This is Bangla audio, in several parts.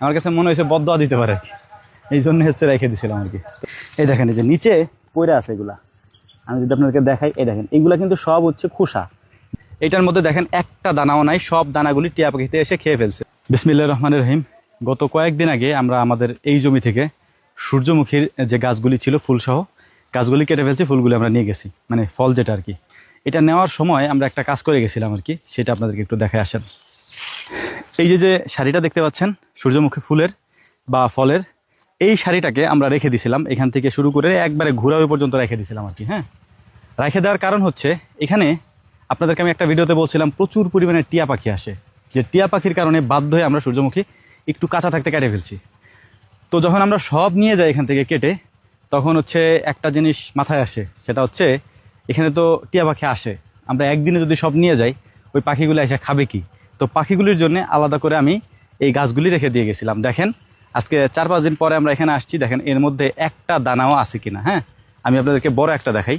আমার কাছে মনে হয়েছে বদদোয়া দিতে পারে আর কি, এই জন্য হচ্ছে রেখে দিয়েছিলাম আর কি। এই দেখেন এই যে নিচে পড়ে আছে এগুলা, আমি যদি আপনাদেরকে দেখাই, এই দেখেন এগুলা কিন্তু সব হচ্ছে খোসা। এটার মধ্যে দেখেন একটা দানাও নাই, সব দানাগুলি টিয়া পাখিতে এসে খেয়ে ফেলছে। বিসমিল্লাহির রহমানির রহিম। গত কয়েকদিন আগে আমরা আমাদের এই জমি থেকে সূর্যমুখীর যে গাছগুলি ছিল ফুলসহ গাছগুলি কেটে ফেলছি, ফুলগুলি আমরা নিয়ে গেছি, মানে ফল যেটা আর কি। এটা নেওয়ার সময় আমরা একটা কাজ করে গেছিলাম আর কি, সেটা আপনাদেরকে একটু দেখায় আসেন। এই যে শাড়িটা দেখতে পাচ্ছেন সূর্যমুখী ফুলের বা ফলের, এই শাড়িটাকে আমরা রেখে দিছিলাম, এখান থেকে শুরু করে একবারে ঘুরাবে পর্যন্ত রেখে দিছিলাম আর কি। হ্যাঁ, রেখে দেওয়ার কারণ হচ্ছে এখানে আপনাদেরকে আমি একটা ভিডিওতে বলছিলাম প্রচুর পরিমাণে টিয়া পাখি আসে, যে টিয়া পাখির কারণে বাধ্য হয়ে আমরা সূর্যমুখী একটু কাঁচা থাকতে কেটে ফেলছি। তো যখন আমরা সব নিয়ে যাই এখান থেকে কেটে, তখন হচ্ছে একটা জিনিস মাথায় আসে, সেটা হচ্ছে এখানে তো টিয়া পাখি আসে, আমরা একদিনে যদি সব নিয়ে যাই ওই পাখিগুলো এসে খাবে কি। তো পাখিগুলির জন্য আলাদা করে আমি এই গাছগুলি রেখে দিয়ে গেছিলাম। দেখেন আজকে 4-5 দিন পরে আমরা এখানে আসছি, দেখেন এর মধ্যে একটা দানাও আছে কিনা। হ্যাঁ, আমি আপনাদেরকে বড় একটা দেখাই,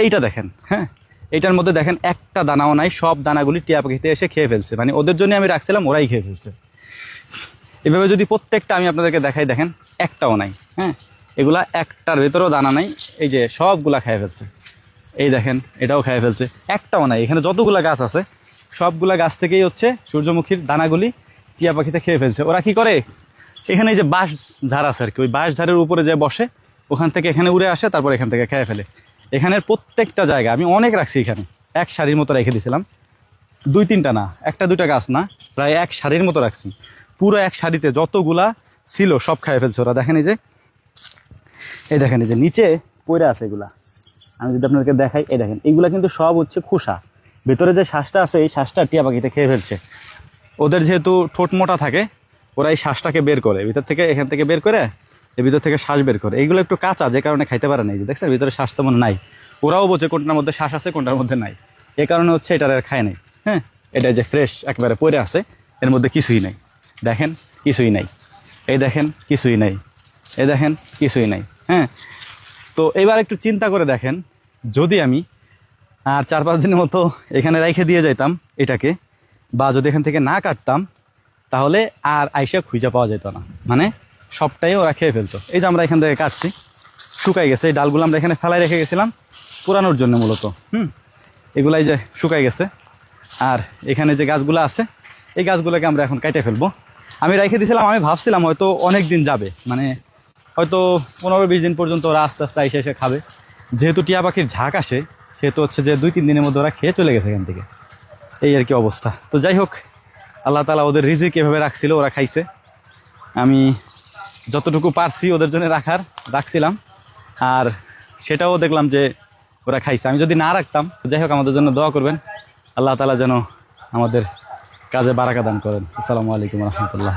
এইটা দেখেন। হ্যাঁ, এইটার মধ্যে দেখেন একটা দানাও নাই, সব দানাগুলি টিয়া পাখিতে এসে খেয়ে ফেলছে, মানে ওদের জন্য আমি রাখছিলাম, ওরাই খেয়ে ফেলছে। এভাবে যদি প্রত্যেকটা আমি আপনাদেরকে দেখাই, দেখেন একটাও নাই। হ্যাঁ, এগুলা একটার ভেতরেও দানা নাই, এই যে সবগুলা খেয়ে ফেলছে। এই দেখেন এটাও খেয়ে ফেলছে, একটাও নাই। এখানে যতগুলা গাছ আছে সবগুলা গাছ থেকেই হচ্ছে সূর্যমুখীর দানাগুলি টিয়া পাখিতে খেয়ে ফেলছে। ওরা কি করে, এখানে এই যে বাঁশ ঝাড় আছে আর কি, ওই বাঁশ ঝাড়ের উপরে যে বসে, ওখান থেকে এখানে উড়ে আসে, তারপর এখান থেকে খেয়ে ফেলে। এখানের প্রত্যেকটা জায়গা আমি অনেক রাখছি, এখানে এক সারির মতো রেখে দিয়েছিলাম, 2-3টা না, 1-2টা গাছ না, প্রায় এক সারির মতো রাখছি। পুরো এক সারিতে যতগুলা ছিল সব খেয়ে ফেলছে ওরা। দেখেন এই দেখেন এই যে নিচে পড়ে আছে এগুলা, আমি যদি আপনাদেরকে দেখাই, এই দেখেন এগুলা কিন্তু সব হচ্ছে খোসা, ভেতরে যে শ্বাসটা আছে এই শ্বাসটা টিয়া পাখিতে খেয়ে ফেলছে। ওদের যেহেতু ঠোঁট মোটা থাকে, ওরা এই শ্বাসটাকে বের করে ভিতর থেকে, এখান থেকে বের করে এর ভিতর থেকে শ্বাস বের করে। এইগুলো একটু কাঁচা, যে কারণে খাইতে পারে না। এই যে দেখছেন ভিতরে শ্বাস তেমন নাই, ওরাও বোঝে কোনটার মধ্যে শ্বাস আছে কোনটার মধ্যে নাই, এ কারণে হচ্ছে এটার আর খায় নাই। হ্যাঁ, এটা যে ফ্রেশ একেবারে পড়ে আছে, এর মধ্যে কিছুই নাই। দেখেন কিছুই নাই, এই দেখেন কিছুই নাই, এই দেখেন কিছুই নাই। হ্যাঁ, তো এবার একটু চিন্তা করে দেখেন, যদি আমি আর 4-5 দিনের মতো এখানে রেখে দিয়ে যাইতাম এটাকে, বা যদি এখান থেকে না কাটতাম, তাহলে আর আইসা খুঁজে পাওয়া যেত না, মানে সবটাই ওরা খেয়ে ফেলতো। এই যে আমরা এখান থেকে কাটছি, শুকাই গেছে, এই ডালগুলো আমরা এখানে ফেলাই রেখে গেছিলাম পুরানোর জন্য মূলত। এগুলাই যে শুকাই গেছে, আর এখানে যে গাছগুলো আছে এই গাছগুলোকে আমরা এখন কেটে ফেলবো। আমি রেখে দিয়েছিলাম, আমি ভাবছিলাম হয়তো অনেক দিন যাবে, মানে হয়তো 15-20 দিন পর্যন্ত ওরা আস্তে আস্তে এসে এসে খাবে। যেহেতু টিয়া পাখির ঝাঁক আসে, সেহেতু হচ্ছে যে 2-3 দিনের মধ্যে ওরা খেয়ে চলে গেছে এখান থেকে, এই আর কি অবস্থা। তো যাই হোক, আল্লাহ তাআলা ওদের রিজিক এভাবে রাখছিল, ওরা খাইছে। আমি যতটুকু পারছি ওদের জন্য রাখছিলাম, আর সেটাও দেখলাম যে ওরা খাইছে। আমি যদি না রাখতাম, যাই হোক আমাদের জন্য দোয়া করবেন, আল্লাহ তাআলা যেন আমাদের কাজে বারাকা দান করেন। আসসালামু আলাইকুম রহমতুল্লাহ।